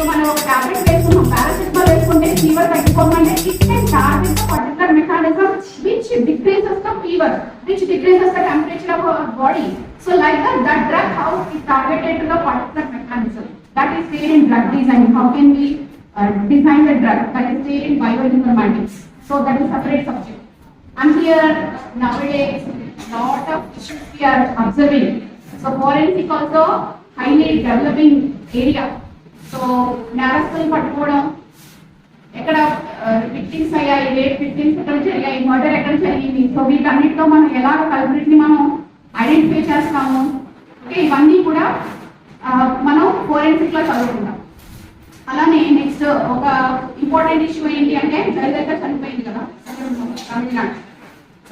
So మనం ఒక tablet వేసుకున్నాం, పారాసిటమాల్ వేసుకుంటే ఫీవర్ తగ్గిపోమంటే it can target the particular mechanism which decreases the fever, which decreases the temperature of our body. So like that drug, how is targeted to the particular mechanism. That is there in drug design. How can we design the drug? That is there in bioinformatics. So that is separate subject. And here nowadays lot of issues we are observing. So forensic also highly developing area. So narasal పట్టుకోవడం, ఎక్కడ victims అయ్యాయి, rape victims ఎక్కడ జరిగాయి, murder ఎక్కడ జరిగింది, so వీటన్నిటిలో మనం ఎలా కల్ప్రిట్ ని మనం ఐడెంటిఫై చేస్తాము. ఓకే, ఇవన్నీ కూడా మనం ఫోరెన్సిక్ లో చదువుకుంటాం. అలానే నెక్స్ట్ ఒక ఇంపార్టెంట్ ఇష్యూ ఏంటి అంటే జయలలిత చనిపోయింది కదా తమిళనాడు.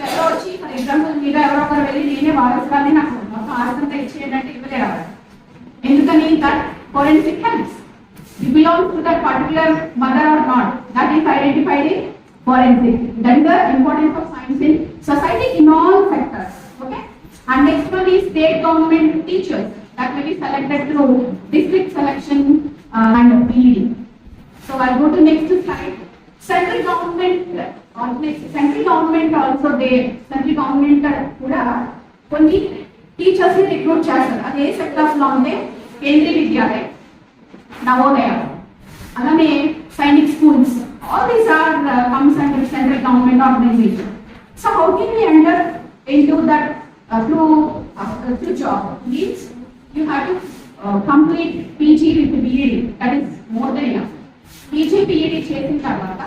ఎవరో వచ్చి ఫర్ ఎగ్జాంపుల్ మీద ఎవరో ఒకరు వెళ్ళి నేనే వారసురాలి, నాకు మొత్తం ఆస్తంతా ఇచ్చేయండి అంటే ఇవ్వలేరు. ఎందుకని? That forensic helps. You belong to that particular mother or not, that is identified in forensic. That is the importance of science in society in all sectors. Okay, and next one is state government teachers that may be selected through district selection and PED. So I'll go to next slide. Central government also they central government kuda konni teachers ni recruit chestaru. Ade sectors lo unde kendriya vidyalaya, Navodaya, alane scientific schools, all these are comes under central government organization. So how can we enter into that through job? Means you have to complete PG with BEd, that is more than enough. PG BEd చేసిన తర్వాత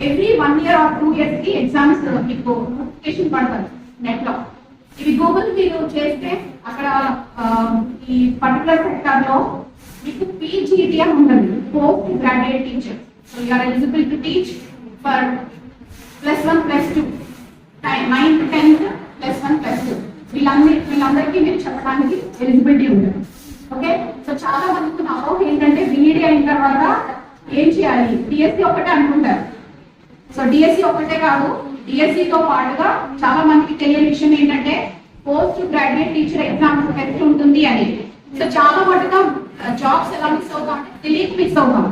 every 1 year or 2 years కి exams మీకు notification పడతారు net లో. ఇవి Google మీరు చేస్తే అక్కడ ఈ పర్టికులర్ సెక్టర్ లో మీకు PGT అని ఉంటుంది, post graduate teacher. So you are eligible to teach for +1 +2 9th 10th +1 +2 వీళ్ళందరికీ మీరు చెప్పడానికి ఎలిజిబిలిటీ ఉంటుంది. ఓకే, సో చాలా మందికి నా అపోహ ఏంటంటే BEd అయిన తర్వాత ఏం చేయాలి, DSc ఒకటే అనుకుంటారు. సో DSc ఒకటే కాదు, DSc తో పాటుగా చాలా మందికి తెలియని విషయం ఏంటంటే post graduate teacher exams test ఉంటుంది అని. సో చాలా మటుగా జాబ్స్ ఎలా మిస్ అవుతాం అంటే తెలియక మిస్ అవుతాం.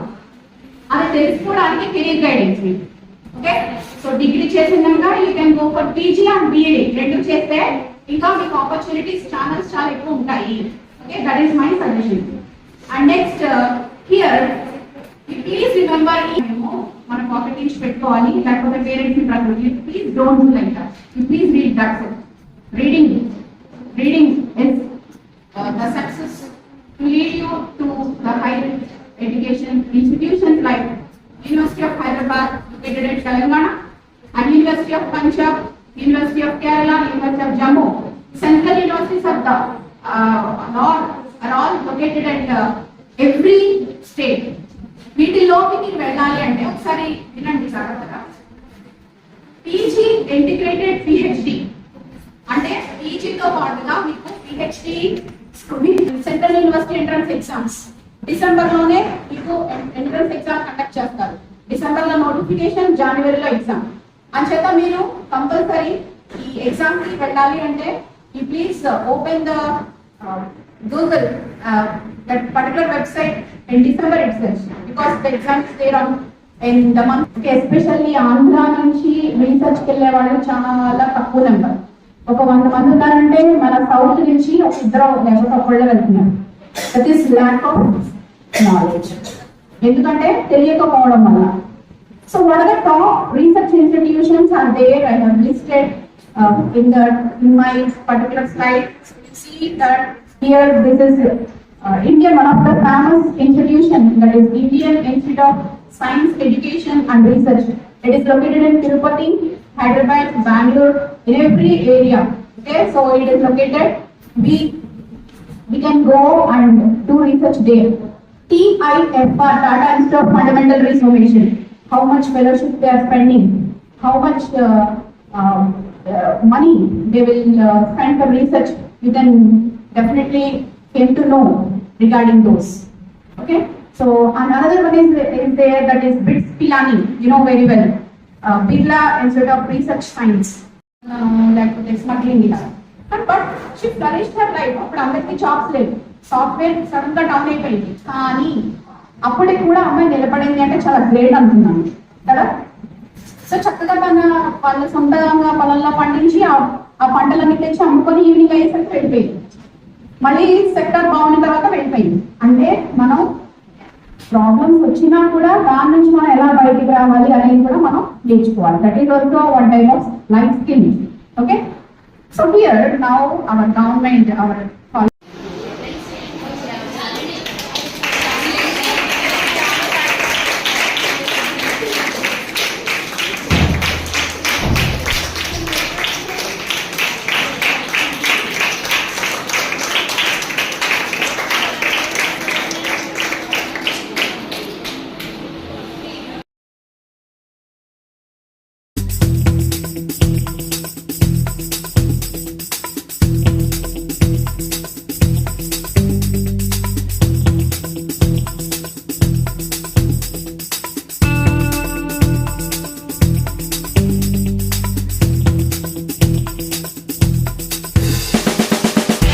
అది తెలుసుకోవడానికి career guidance. Okay, so degree చేసినాక you can go for PG and BEd రెండు చేస్తే ఇంకా మీకు ఆపర్చునిటీస్ ఛానల్స్ చాలా ఎక్కువ ఉంటాయి. Okay, that is my suggestion. And next here please remember, మన పాకెట్ నుంచి పెట్టుకోవాలి, లేకపోతే పేరెంట్స్ ని ప్రశ్న. Please don't do like that. You please read that's it. Reading is the success to lead you to the higher education institutions like University of Hyderabad located at Telangana and University of Punjab, University of Kerala, University of Jammu. Central universities of the are all located at every state. వీటిలోకి మీరు వెళ్ళాలి అంటే ఒకసారి వినండి జాగ్రత్తగా. PG integrated PhD అంటే PG తో పాటుగా మీకు PhD central university entrance exams December లోనే మీకు ఎంట్రన్స్ ఎగ్జామ్ కండక్ట్ చేస్తారు. డిసెంబర్ లో నోటిఫికేషన్, జనవరిలో ఎగ్జామ్. అంచేత మీరు కంపల్సరీ ఈ ఎగ్జామ్ కి వెళ్ళాలి అంటే you please open the Google that particular website in December itself because the exam is there on in the month. Especially Andhra నుంచి రీసెర్చ్ కి వెళ్ళే వాళ్ళు చాలా తక్కువ నెంబర్. ఒక 100 మంది ఉన్నారంటే మన సౌత్ నుంచి ఒక ఇద్దరు లేకపోతే ఒకళ్ళే వెళ్తున్నారు. That is lack of knowledge, ఎందుకంటే తెలియకపోవడం వల్ల. So what are the top research institutions are there? I have listed in my particular slide. You see that here this is Indian, one of the famous institution, that is Indian Institute of Science, Education and Research. It is located in Tirupati, Hyderabad, Bangalore, in every area. Okay, so it is located. We can go and do research there. TIFR, Tata Institute of Fundamental Research. How much fellowship they are spending? How much money they will spend for research? You can definitely came to know regarding those. Okay, so another one is there, that is BITS Pilani, you know very well. Birla Institute of Research Science, like smuggling ila. But she flourished her life. Appudu andariki jobs levu, software sudden ga down అయిపోయింది. కానీ అప్పటికి కూడా అమ్మాయి నిలబడింది అంటే చాలా great అనుకున్నాను కదా. సో చక్కగా వాళ్ళ సొంతంగా పొలంలో పండించి ఆ పంటలన్నీ తెచ్చి అమ్ముకొని ఈవినింగ్ అయ్యేసరికి వెళ్ళిపోయింది. మళ్ళీ సెక్టర్ బాగున్న తర్వాత వెళ్ళిపోయింది. అంటే మనం ప్రాబ్లమ్స్ వచ్చినా కూడా దాని నుంచి మనం ఎలా బయటికి రావాలి అనేది కూడా మనం నేర్చుకోవాలి. That is also one type of life skill. Okay, so here now our government, hour